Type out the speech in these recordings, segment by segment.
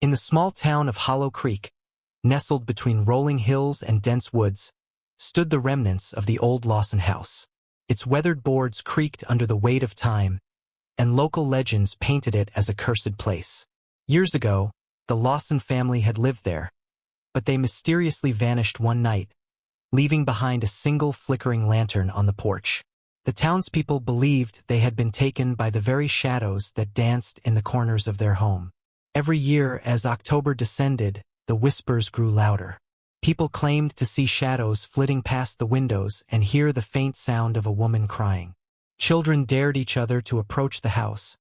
In the small town of Hollow Creek, nestled between rolling hills and dense woods, stood the remnants of the old Lawson house. Its weathered boards creaked under the weight of time, and local legends painted it as a cursed place. Years ago, the Lawson family had lived there, but they mysteriously vanished one night, leaving behind a single flickering lantern on the porch. The townspeople believed they had been taken by the very shadows that danced in the corners of their home. Every year, as October descended, the whispers grew louder. People claimed to see shadows flitting past the windows and hear the faint sound of a woman crying. Children dared each other to approach the house,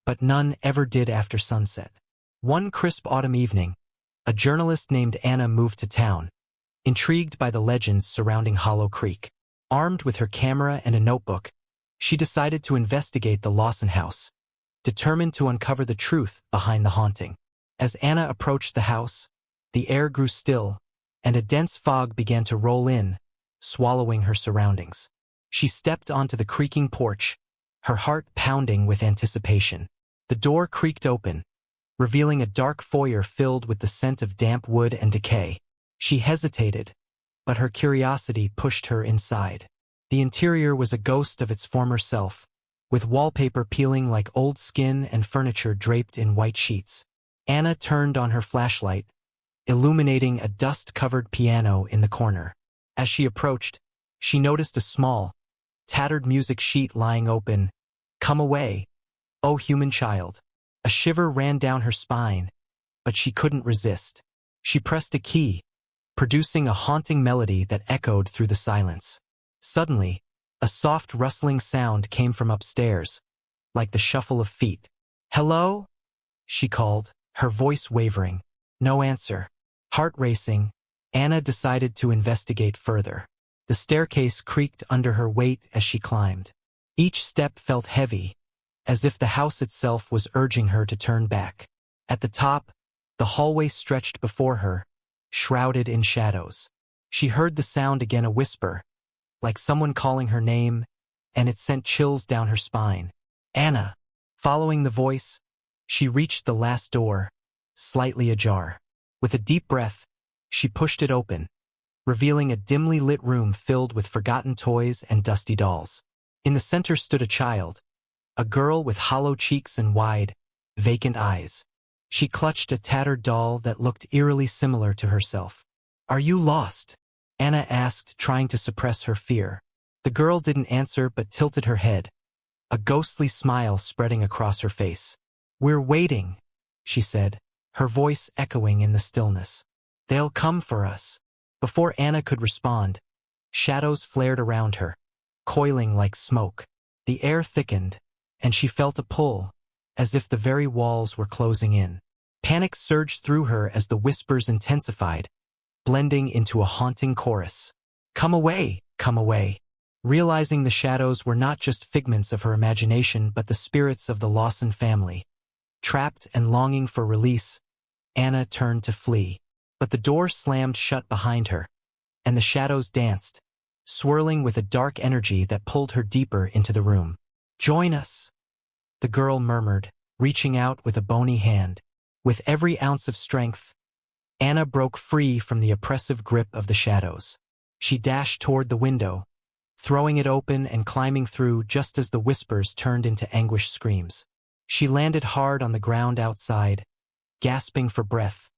but none ever did after sunset. One crisp autumn evening, a journalist named Anna moved to town, intrigued by the legends surrounding Hollow Creek. Armed with her camera and a notebook, she decided to investigate the Lawson house, determined to uncover the truth behind the haunting. As Anna approached the house, the air grew still, and a dense fog began to roll in, swallowing her surroundings. She stepped onto the creaking porch, her heart pounding with anticipation. The door creaked open, revealing a dark foyer filled with the scent of damp wood and decay. She hesitated, but her curiosity pushed her inside. The interior was a ghost of its former self, with wallpaper peeling like old skin and furniture draped in white sheets. Anna turned on her flashlight, illuminating a dust-covered piano in the corner. As she approached, she noticed a small, tattered music sheet lying open. "Come away, oh human child." A shiver ran down her spine, but she couldn't resist. She pressed a key, producing a haunting melody that echoed through the silence. Suddenly, a soft rustling sound came from upstairs, like the shuffle of feet. "Hello?" she called, her voice wavering. No answer. Heart racing, Anna decided to investigate further. The staircase creaked under her weight as she climbed. Each step felt heavy, as if the house itself was urging her to turn back. At the top, the hallway stretched before her, shrouded in shadows. She heard the sound again, a whisper, like someone calling her name, and it sent chills down her spine. "Anna." Following the voice, she reached the last door, slightly ajar. With a deep breath, she pushed it open, revealing a dimly lit room filled with forgotten toys and dusty dolls. In the center stood a child, a girl with hollow cheeks and wide, vacant eyes. She clutched a tattered doll that looked eerily similar to herself. "Are you lost?" Anna asked, trying to suppress her fear. The girl didn't answer but tilted her head, a ghostly smile spreading across her face. "We're waiting," she said, her voice echoing in the stillness. "They'll come for us." Before Anna could respond, shadows flared around her, coiling like smoke. The air thickened, and she felt a pull, as if the very walls were closing in. Panic surged through her as the whispers intensified, blending into a haunting chorus. "Come away, come away." Realizing the shadows were not just figments of her imagination but the spirits of the Lawson family. Trapped and longing for release, Anna turned to flee. But the door slammed shut behind her, and the shadows danced, swirling with a dark energy that pulled her deeper into the room. "Join us," the girl murmured, reaching out with a bony hand. With every ounce of strength, Anna broke free from the oppressive grip of the shadows. She dashed toward the window, throwing it open and climbing through just as the whispers turned into anguished screams. She landed hard on the ground outside, gasping for breath,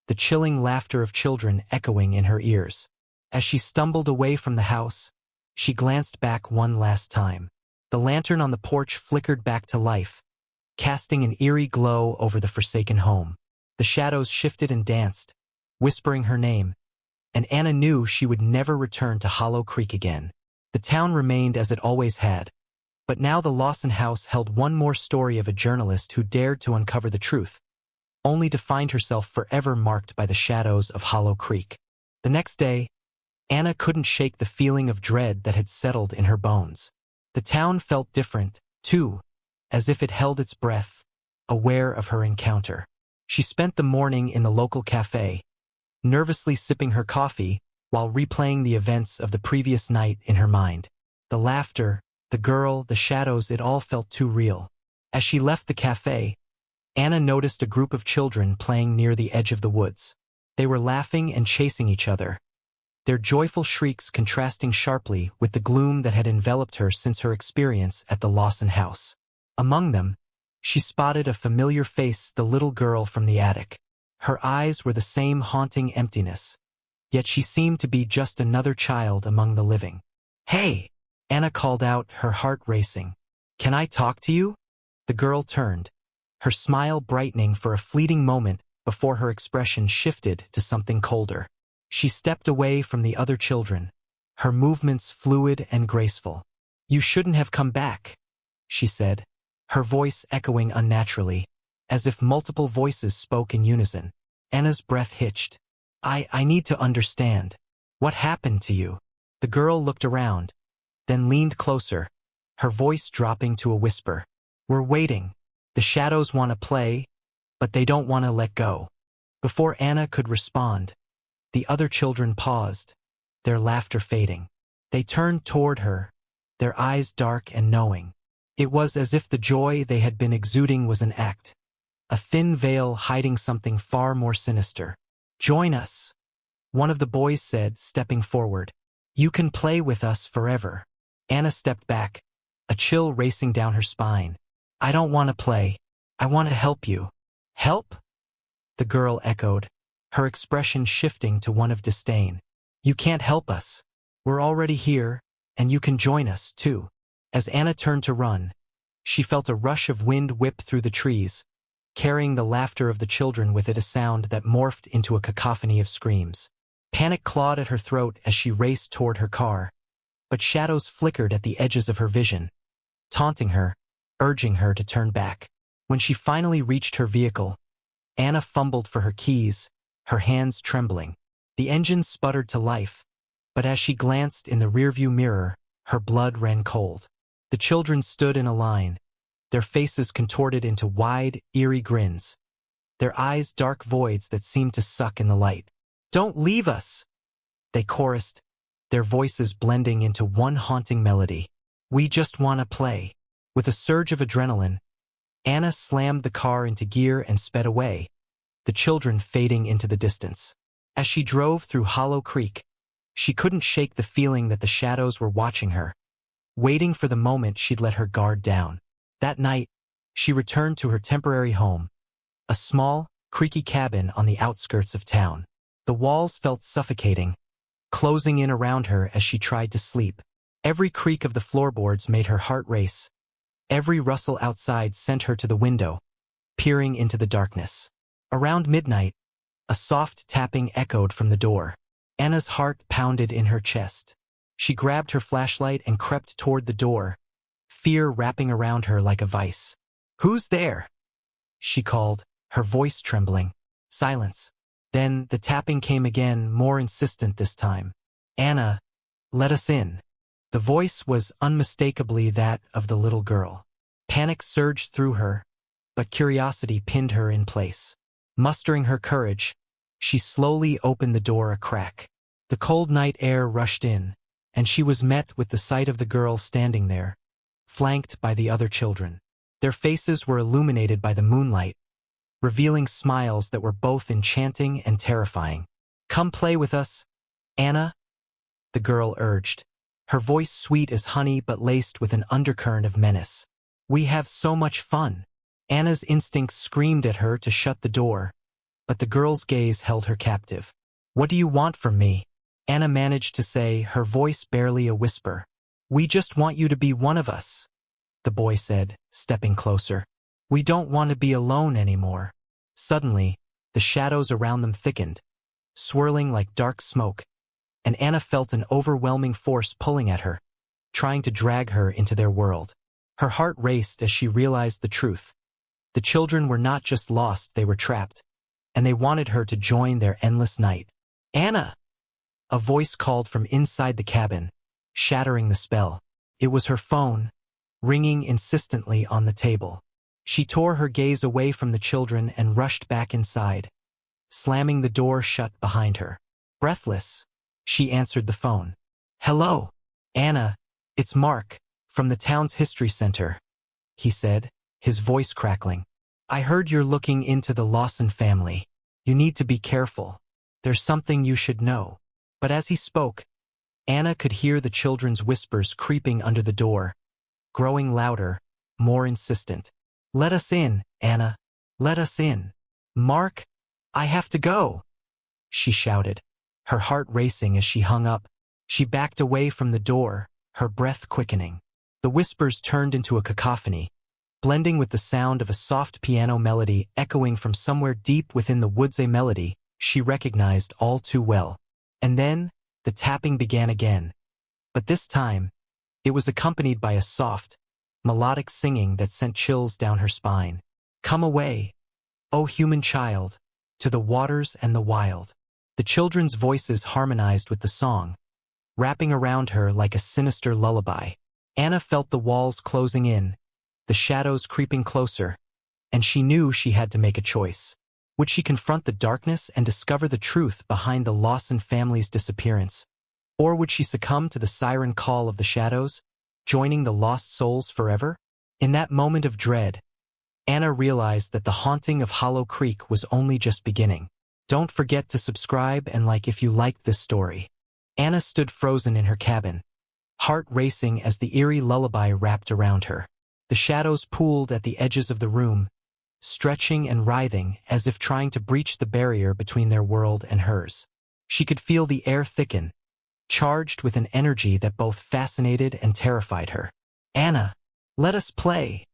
the chilling laughter of children echoing in her ears. As she stumbled away from the house, she glanced back one last time. The lantern on the porch flickered back to life, casting an eerie glow over the forsaken home. The shadows shifted and danced, whispering her name, and Anna knew she would never return to Hollow Creek again. The town remained as it always had, but now the Lawson house held one more story of a journalist who dared to uncover the truth, only to find herself forever marked by the shadows of Hollow Creek. The next day, Anna couldn't shake the feeling of dread that had settled in her bones. The town felt different, too, as if it held its breath, aware of her encounter. She spent the morning in the local cafe, nervously sipping her coffee while replaying the events of the previous night in her mind. The laughter, the girl, the shadows, it all felt too real. As she left the cafe, Anna noticed a group of children playing near the edge of the woods. They were laughing and chasing each other, their joyful shrieks contrasting sharply with the gloom that had enveloped her since her experience at the Lawson house. Among them, she spotted a familiar face, the little girl from the attic. Her eyes were the same haunting emptiness, yet she seemed to be just another child among the living. "Hey!" Anna called out, her heart racing. "Can I talk to you?" The girl turned, her smile brightening for a fleeting moment before her expression shifted to something colder. She stepped away from the other children, her movements fluid and graceful. "You shouldn't have come back," she said, her voice echoing unnaturally, as if multiple voices spoke in unison. Anna's breath hitched. I need to understand. What happened to you?" The girl looked around, then leaned closer, her voice dropping to a whisper. "We're waiting. The shadows want to play, but they don't want to let go." Before Anna could respond, the other children paused, their laughter fading. They turned toward her, their eyes dark and knowing. It was as if the joy they had been exuding was an act, a thin veil hiding something far more sinister. "Join us," one of the boys said, stepping forward. "You can play with us forever." Anna stepped back, a chill racing down her spine. "I don't want to play. I want to help you." "Help?" the girl echoed, her expression shifting to one of disdain. "You can't help us. We're already here, and you can join us, too." As Anna turned to run, she felt a rush of wind whip through the trees, carrying the laughter of the children with it, a sound that morphed into a cacophony of screams. Panic clawed at her throat as she raced toward her car, but shadows flickered at the edges of her vision, taunting her, urging her to turn back. When she finally reached her vehicle, Anna fumbled for her keys, her hands trembling. The engine sputtered to life, but as she glanced in the rearview mirror, her blood ran cold. The children stood in a line, their faces contorted into wide, eerie grins, their eyes dark voids that seemed to suck in the light. "Don't leave us!" they chorused, their voices blending into one haunting melody. "We just want to play." With a surge of adrenaline, Anna slammed the car into gear and sped away, the children fading into the distance. As she drove through Hollow Creek, she couldn't shake the feeling that the shadows were watching her, waiting for the moment she'd let her guard down. That night, she returned to her temporary home, a small, creaky cabin on the outskirts of town. The walls felt suffocating, closing in around her as she tried to sleep. Every creak of the floorboards made her heart race. Every rustle outside sent her to the window, peering into the darkness. Around midnight, a soft tapping echoed from the door. Anna's heart pounded in her chest. She grabbed her flashlight and crept toward the door, fear wrapping around her like a vice. "Who's there?" she called, her voice trembling. Silence. Then the tapping came again, more insistent this time. "Anna, let us in." The voice was unmistakably that of the little girl. Panic surged through her, but curiosity pinned her in place. Mustering her courage, she slowly opened the door a crack. The cold night air rushed in, and she was met with the sight of the girl standing there, flanked by the other children. Their faces were illuminated by the moonlight, revealing smiles that were both enchanting and terrifying. "Come play with us, Anna," the girl urged, her voice sweet as honey but laced with an undercurrent of menace. "We have so much fun." Anna's instincts screamed at her to shut the door, but the girl's gaze held her captive. "What do you want from me?" Anna managed to say, her voice barely a whisper. "We just want you to be one of us," the boy said, stepping closer. "We don't want to be alone anymore." Suddenly, the shadows around them thickened, swirling like dark smoke, and Anna felt an overwhelming force pulling at her, trying to drag her into their world. Her heart raced as she realized the truth. The children were not just lost, they were trapped, and they wanted her to join their endless night. "Anna!" A voice called from inside the cabin, shattering the spell. It was her phone, ringing insistently on the table. She tore her gaze away from the children and rushed back inside, slamming the door shut behind her. Breathless, she answered the phone. "Hello, Anna, it's Mark, from the town's history center," he said, his voice crackling. I heard you're looking into the Lawson family. You need to be careful. There's something you should know." But as he spoke, Anna could hear the children's whispers creeping under the door, growing louder, more insistent. "Let us in, Anna. Let us in. Mark, I have to go," she shouted, her heart racing as she hung up. She backed away from the door, her breath quickening. The whispers turned into a cacophony, blending with the sound of a soft piano melody echoing from somewhere deep within the woods, a melody she recognized all too well. And then, the tapping began again. But this time, it was accompanied by a soft, melodic singing that sent chills down her spine. "Come away, O human child, to the waters and the wild." The children's voices harmonized with the song, wrapping around her like a sinister lullaby. Anna felt the walls closing in, the shadows creeping closer, and she knew she had to make a choice. Would she confront the darkness and discover the truth behind the Lawson family's disappearance? Or would she succumb to the siren call of the shadows, joining the lost souls forever? In that moment of dread, Anna realized that the haunting of Hollow Creek was only just beginning. Don't forget to subscribe and like if you liked this story. Anna stood frozen in her cabin, heart racing as the eerie lullaby wrapped around her. The shadows pooled at the edges of the room, stretching and writhing as if trying to breach the barrier between their world and hers. She could feel the air thicken, charged with an energy that both fascinated and terrified her. "Anna, let us play,"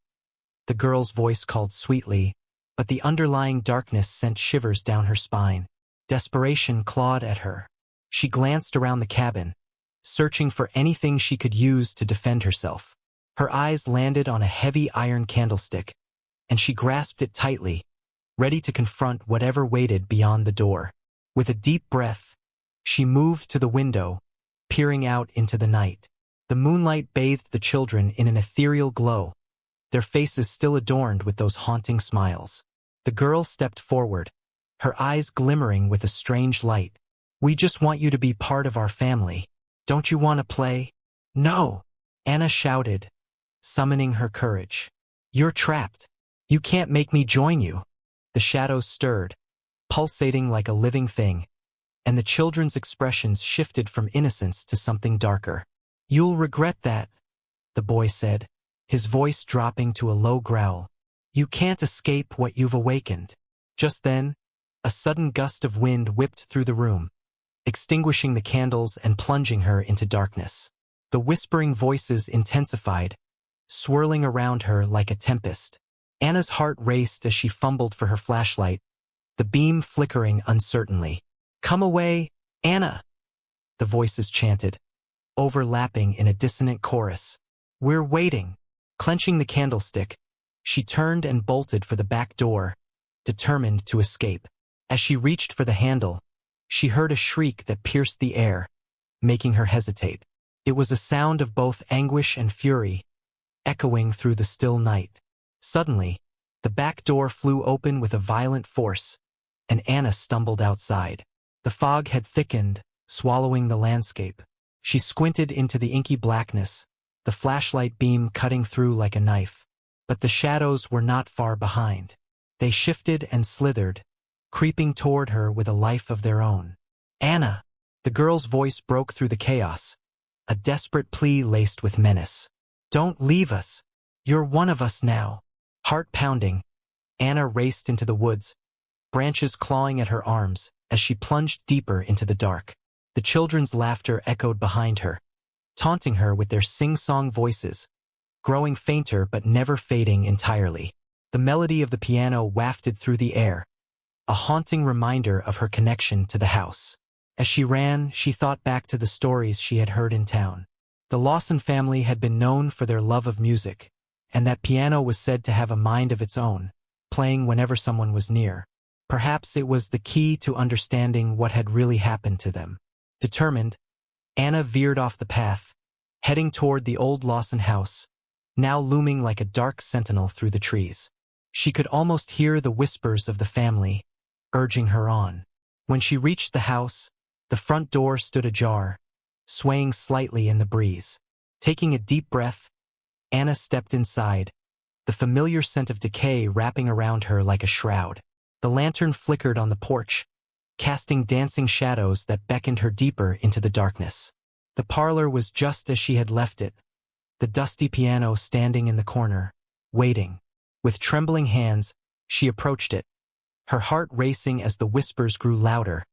the girl's voice called sweetly, but the underlying darkness sent shivers down her spine. Desperation clawed at her. She glanced around the cabin, searching for anything she could use to defend herself. Her eyes landed on a heavy iron candlestick, and she grasped it tightly, ready to confront whatever waited beyond the door. With a deep breath, she moved to the window, peering out into the night. The moonlight bathed the children in an ethereal glow, their faces still adorned with those haunting smiles. The girl stepped forward, her eyes glimmering with a strange light. "We just want you to be part of our family. Don't you want to play?" "No," Anna shouted, summoning her courage. "You're trapped. You can't make me join you." The shadows stirred, pulsating like a living thing, and the children's expressions shifted from innocence to something darker. "You'll regret that," the boy said, his voice dropping to a low growl. "You can't escape what you've awakened." Just then, a sudden gust of wind whipped through the room, extinguishing the candles and plunging her into darkness. The whispering voices intensified, swirling around her like a tempest. Anna's heart raced as she fumbled for her flashlight, the beam flickering uncertainly. "Come away, Anna," the voices chanted, overlapping in a dissonant chorus. "We're waiting." Clenching the candlestick, she turned and bolted for the back door, determined to escape. As she reached for the handle, she heard a shriek that pierced the air, making her hesitate. It was a sound of both anguish and fury, echoing through the still night. Suddenly, the back door flew open with a violent force, and Anna stumbled outside. The fog had thickened, swallowing the landscape. She squinted into the inky blackness, the flashlight beam cutting through like a knife. But the shadows were not far behind. They shifted and slithered, creeping toward her with a life of their own. "Anna!" The girl's voice broke through the chaos, a desperate plea laced with menace. "Don't leave us. You're one of us now." Heart pounding, Anna raced into the woods, branches clawing at her arms as she plunged deeper into the dark. The children's laughter echoed behind her, taunting her with their sing-song voices, growing fainter but never fading entirely. The melody of the piano wafted through the air, a haunting reminder of her connection to the house. As she ran, she thought back to the stories she had heard in town. The Lawson family had been known for their love of music, and that piano was said to have a mind of its own, playing whenever someone was near. Perhaps it was the key to understanding what had really happened to them. Determined, Anna veered off the path, heading toward the old Lawson house, now looming like a dark sentinel through the trees. She could almost hear the whispers of the family, urging her on. When she reached the house, the front door stood ajar, swaying slightly in the breeze. Taking a deep breath, Anna stepped inside, the familiar scent of decay wrapping around her like a shroud. The lantern flickered on the porch, casting dancing shadows that beckoned her deeper into the darkness. The parlor was just as she had left it, the dusty piano standing in the corner, waiting. With trembling hands, she approached it, her heart racing as the whispers grew louder,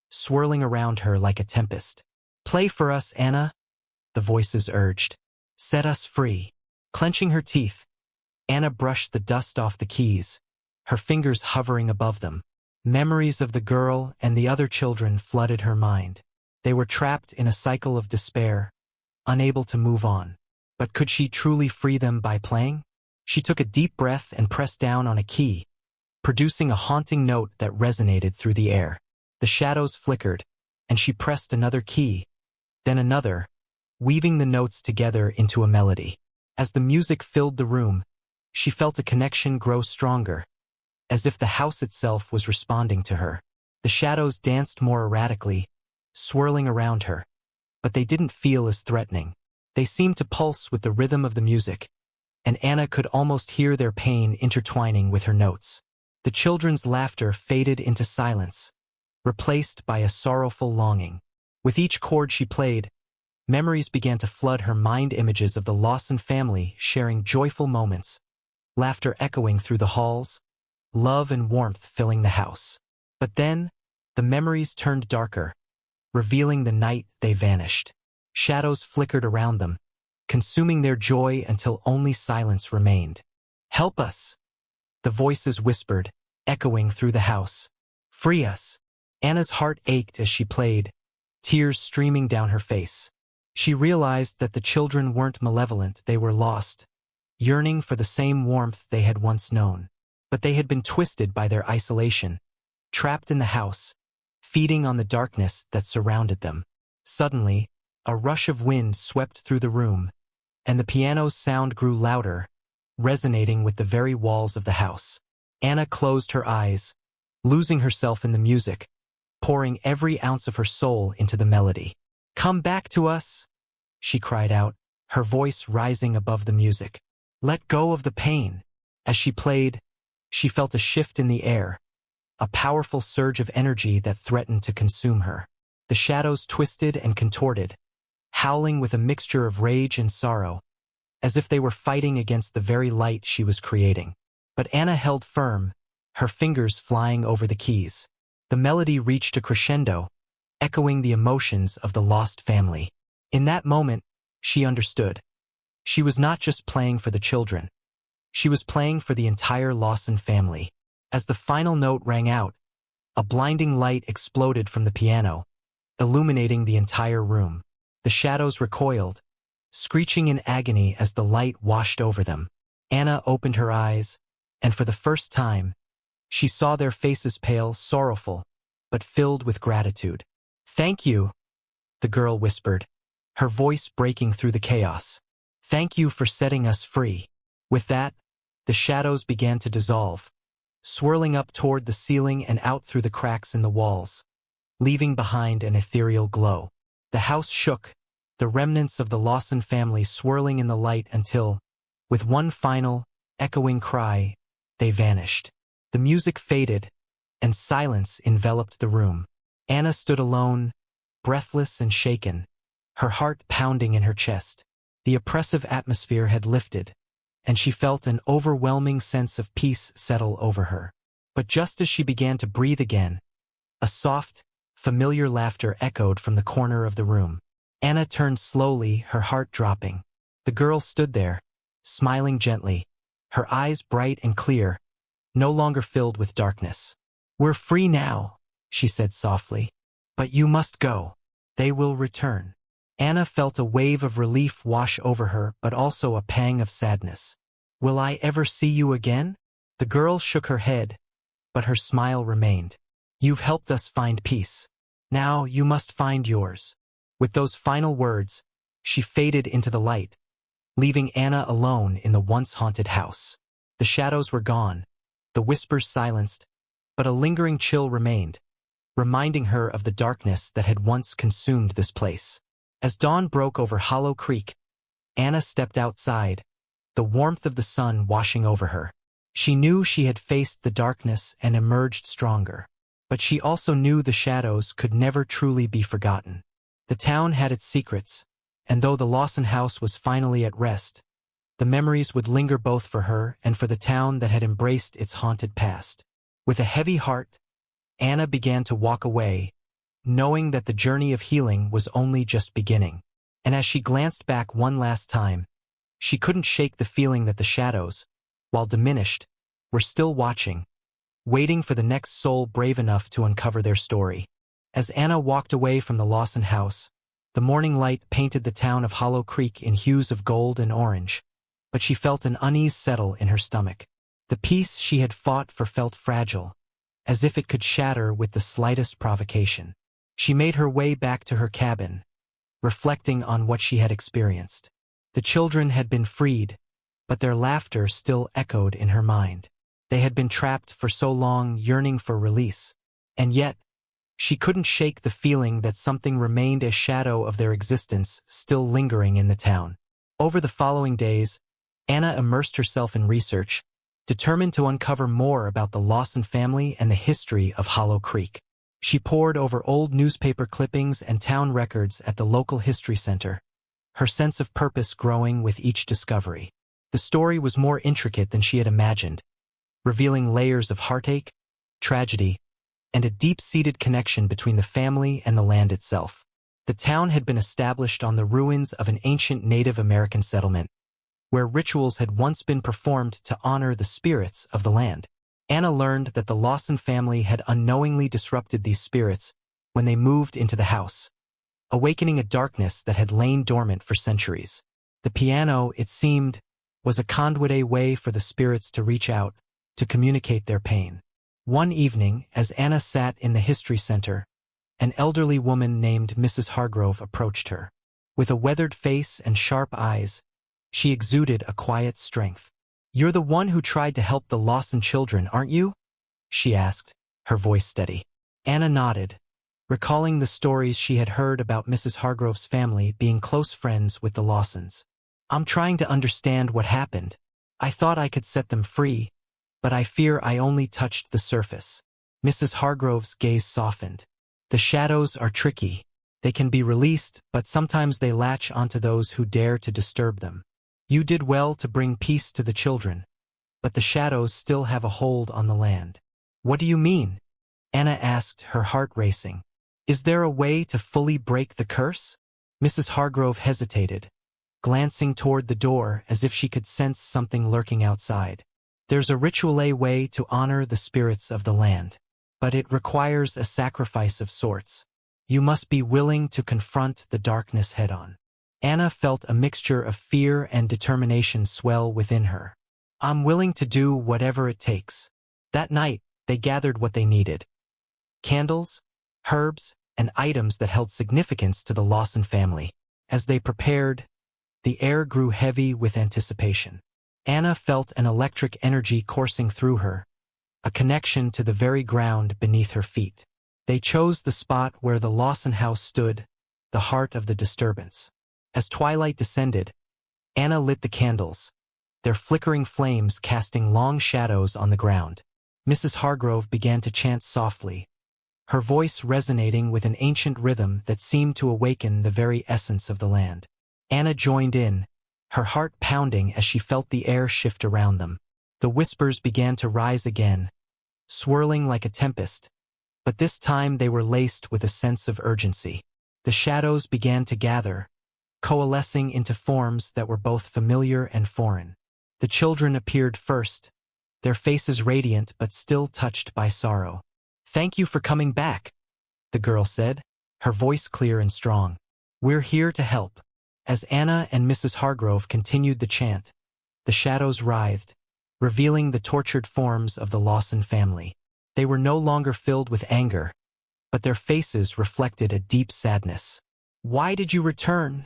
swirling around her like a tempest. "Play for us, Anna," the voices urged. "Set us free." Clenching her teeth, Anna brushed the dust off the keys, her fingers hovering above them. Memories of the girl and the other children flooded her mind. They were trapped in a cycle of despair, unable to move on. But could she truly free them by playing? She took a deep breath and pressed down on a key, producing a haunting note that resonated through the air. The shadows flickered, and she pressed another key, then another, weaving the notes together into a melody. As the music filled the room, she felt a connection grow stronger, as if the house itself was responding to her. The shadows danced more erratically, swirling around her, but they didn't feel as threatening. They seemed to pulse with the rhythm of the music, and Anna could almost hear their pain intertwining with her notes. The children's laughter faded into silence, replaced by a sorrowful longing. With each chord she played, memories began to flood her mind, images of the Lawson family sharing joyful moments, laughter echoing through the halls, love and warmth filling the house. But then, the memories turned darker, revealing the night they vanished. Shadows flickered around them, consuming their joy until only silence remained. "Help us," the voices whispered, echoing through the house. "Free us." Anna's heart ached as she played, tears streaming down her face. She realized that the children weren't malevolent, they were lost, yearning for the same warmth they had once known. But they had been twisted by their isolation, trapped in the house, feeding on the darkness that surrounded them. Suddenly, a rush of wind swept through the room, and the piano's sound grew louder, resonating with the very walls of the house. Anna closed her eyes, losing herself in the music, pouring every ounce of her soul into the melody. "Come back to us," she cried out, her voice rising above the music. "Let go of the pain." As she played, she felt a shift in the air, a powerful surge of energy that threatened to consume her. The shadows twisted and contorted, howling with a mixture of rage and sorrow, as if they were fighting against the very light she was creating. But Anna held firm, her fingers flying over the keys. The melody reached a crescendo, echoing the emotions of the lost family. In that moment, she understood. She was not just playing for the children. She was playing for the entire Lawson family. As the final note rang out, a blinding light exploded from the piano, illuminating the entire room. The shadows recoiled, screeching in agony as the light washed over them. Anna opened her eyes, and for the first time, she saw their faces pale, sorrowful, but filled with gratitude. "Thank you," the girl whispered, her voice breaking through the chaos. "Thank you for setting us free." With that, the shadows began to dissolve, swirling up toward the ceiling and out through the cracks in the walls, leaving behind an ethereal glow. The house shook, the remnants of the Lawson family swirling in the light until, with one final, echoing cry, they vanished. The music faded, and silence enveloped the room. Anna stood alone, breathless and shaken, her heart pounding in her chest. The oppressive atmosphere had lifted, and she felt an overwhelming sense of peace settle over her. But just as she began to breathe again, a soft, familiar laughter echoed from the corner of the room. Anna turned slowly, her heart dropping. The girl stood there, smiling gently, her eyes bright and clear, no longer filled with darkness. "We're free now," she said softly. "But you must go. They will return." Anna felt a wave of relief wash over her, but also a pang of sadness. "Will I ever see you again?" The girl shook her head, but her smile remained. "You've helped us find peace. Now you must find yours." With those final words, she faded into the light, leaving Anna alone in the once haunted house. The shadows were gone, the whispers silenced, but a lingering chill remained, reminding her of the darkness that had once consumed this place. As dawn broke over Hollow Creek, Anna stepped outside, the warmth of the sun washing over her. She knew she had faced the darkness and emerged stronger. But she also knew the shadows could never truly be forgotten. The town had its secrets, and though the Lawson house was finally at rest, the memories would linger both for her and for the town that had embraced its haunted past. With a heavy heart, Anna began to walk away, knowing that the journey of healing was only just beginning. And as she glanced back one last time, she couldn't shake the feeling that the shadows, while diminished, were still watching, waiting for the next soul brave enough to uncover their story. As Anna walked away from the Lawson house, the morning light painted the town of Hollow Creek in hues of gold and orange, but she felt an unease settle in her stomach. The peace she had fought for felt fragile, as if it could shatter with the slightest provocation. She made her way back to her cabin, reflecting on what she had experienced. The children had been freed, but their laughter still echoed in her mind. They had been trapped for so long, yearning for release. And yet, she couldn't shake the feeling that something remained a shadow of their existence still lingering in the town. Over the following days, Anna immersed herself in research, determined to uncover more about the Lawson family and the history of Hollow Creek. She pored over old newspaper clippings and town records at the local history center, her sense of purpose growing with each discovery. The story was more intricate than she had imagined, revealing layers of heartache, tragedy, and a deep-seated connection between the family and the land itself. The town had been established on the ruins of an ancient Native American settlement, where rituals had once been performed to honor the spirits of the land. Anna learned that the Lawson family had unknowingly disrupted these spirits when they moved into the house, awakening a darkness that had lain dormant for centuries. The piano, it seemed, was a conduit way for the spirits to reach out, to communicate their pain. One evening, as Anna sat in the history center, an elderly woman named Mrs. Hargrove approached her. With a weathered face and sharp eyes, she exuded a quiet strength. "You're the one who tried to help the Lawson children, aren't you?" she asked, her voice steady. Anna nodded, recalling the stories she had heard about Mrs. Hargrove's family being close friends with the Lawsons. "I'm trying to understand what happened. I thought I could set them free, but I fear I only touched the surface." Mrs. Hargrove's gaze softened. "The shadows are tricky. They can be released, but sometimes they latch onto those who dare to disturb them. You did well to bring peace to the children, but the shadows still have a hold on the land." "What do you mean?" Anna asked, her heart racing. "Is there a way to fully break the curse?" Mrs. Hargrove hesitated, glancing toward the door as if she could sense something lurking outside. "There's a ritual way to honor the spirits of the land, but it requires a sacrifice of sorts. You must be willing to confront the darkness head-on." Anna felt a mixture of fear and determination swell within her. "I'm willing to do whatever it takes." That night, they gathered what they needed: candles, herbs, and items that held significance to the Lawson family. As they prepared, the air grew heavy with anticipation. Anna felt an electric energy coursing through her, a connection to the very ground beneath her feet. They chose the spot where the Lawson house stood, the heart of the disturbance. As twilight descended, Anna lit the candles, their flickering flames casting long shadows on the ground. Mrs. Hargrove began to chant softly, her voice resonating with an ancient rhythm that seemed to awaken the very essence of the land. Anna joined in, her heart pounding as she felt the air shift around them. The whispers began to rise again, swirling like a tempest, but this time they were laced with a sense of urgency. The shadows began to gather, coalescing into forms that were both familiar and foreign. The children appeared first, their faces radiant but still touched by sorrow. "Thank you for coming back," the girl said, her voice clear and strong. "We're here to help." As Anna and Mrs. Hargrove continued the chant, the shadows writhed, revealing the tortured forms of the Lawson family. They were no longer filled with anger, but their faces reflected a deep sadness. "Why did you return?"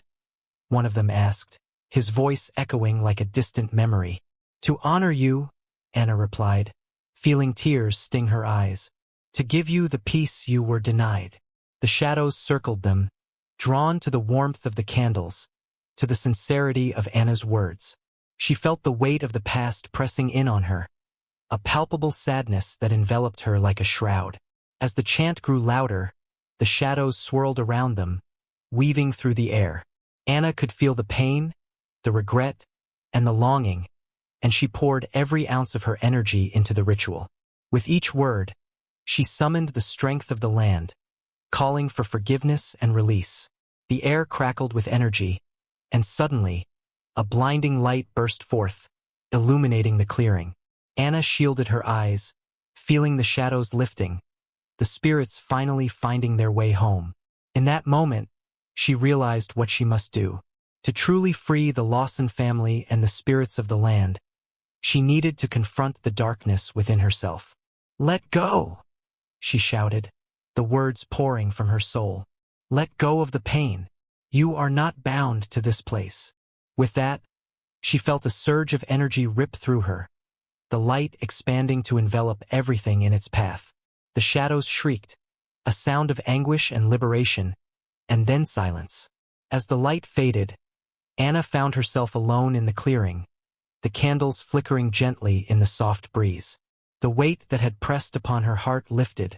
one of them asked, his voice echoing like a distant memory. "To honor you," Anna replied, feeling tears sting her eyes. "To give you the peace you were denied." The shadows circled them, drawn to the warmth of the candles, to the sincerity of Anna's words. She felt the weight of the past pressing in on her, a palpable sadness that enveloped her like a shroud. As the chant grew louder, the shadows swirled around them, weaving through the air. Anna could feel the pain, the regret, and the longing, and she poured every ounce of her energy into the ritual. With each word, she summoned the strength of the land, calling for forgiveness and release. The air crackled with energy, and suddenly, a blinding light burst forth, illuminating the clearing. Anna shielded her eyes, feeling the shadows lifting, the spirits finally finding their way home. In that moment, she realized what she must do. To truly free the Lawson family and the spirits of the land, she needed to confront the darkness within herself. "Let go!" she shouted, the words pouring from her soul. "Let go of the pain. You are not bound to this place." With that, she felt a surge of energy rip through her, the light expanding to envelop everything in its path. The shadows shrieked, a sound of anguish and liberation, and then silence. As the light faded, Anna found herself alone in the clearing, the candles flickering gently in the soft breeze. The weight that had pressed upon her heart lifted,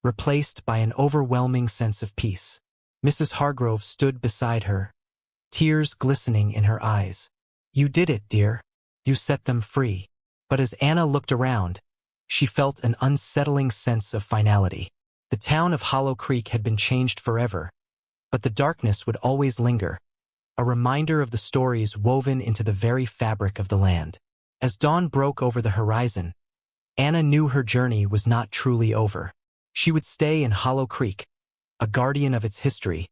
replaced by an overwhelming sense of peace. Mrs. Hargrove stood beside her, tears glistening in her eyes. "You did it, dear. You set them free." But as Anna looked around, she felt an unsettling sense of finality. The town of Hollow Creek had been changed forever, but the darkness would always linger, a reminder of the stories woven into the very fabric of the land. As dawn broke over the horizon, Anna knew her journey was not truly over. She would stay in Hollow Creek, a guardian of its history,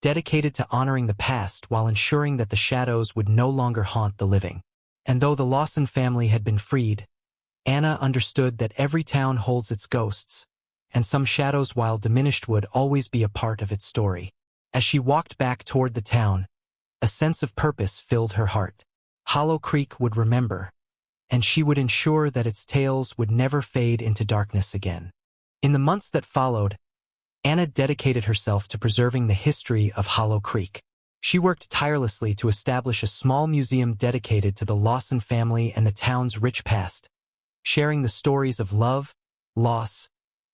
dedicated to honoring the past while ensuring that the shadows would no longer haunt the living. And though the Lawson family had been freed, Anna understood that every town holds its ghosts, and some shadows, while diminished, would always be a part of its story. As she walked back toward the town, a sense of purpose filled her heart. Hollow Creek would remember, and she would ensure that its tales would never fade into darkness again. In the months that followed, Anna dedicated herself to preserving the history of Hollow Creek. She worked tirelessly to establish a small museum dedicated to the Lawson family and the town's rich past, sharing the stories of love, loss,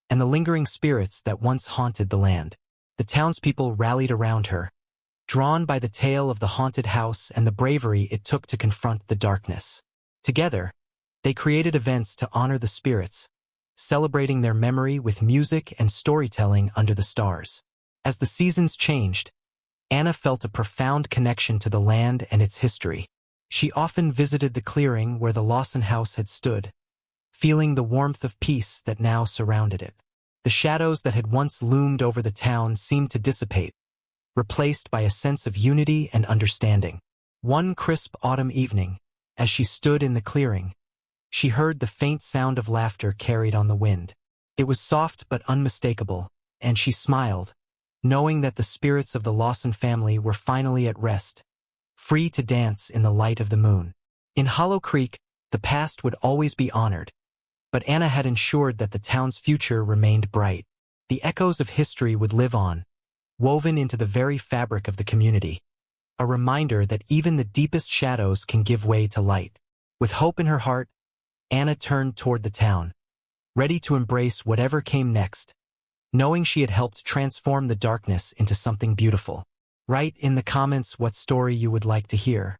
and the lingering spirits that once haunted the land. The townspeople rallied around her, drawn by the tale of the haunted house and the bravery it took to confront the darkness. Together, they created events to honor the spirits, celebrating their memory with music and storytelling under the stars. As the seasons changed, Anna felt a profound connection to the land and its history. She often visited the clearing where the Lawson house had stood, feeling the warmth of peace that now surrounded it. The shadows that had once loomed over the town seemed to dissipate, replaced by a sense of unity and understanding. One crisp autumn evening, as she stood in the clearing, she heard the faint sound of laughter carried on the wind. It was soft but unmistakable, and she smiled, knowing that the spirits of the Lawson family were finally at rest, free to dance in the light of the moon. In Hollow Creek, the past would always be honored, but Anna had ensured that the town's future remained bright. The echoes of history would live on, woven into the very fabric of the community, a reminder that even the deepest shadows can give way to light. With hope in her heart, Anna turned toward the town, ready to embrace whatever came next, knowing she had helped transform the darkness into something beautiful. Write in the comments what story you would like to hear.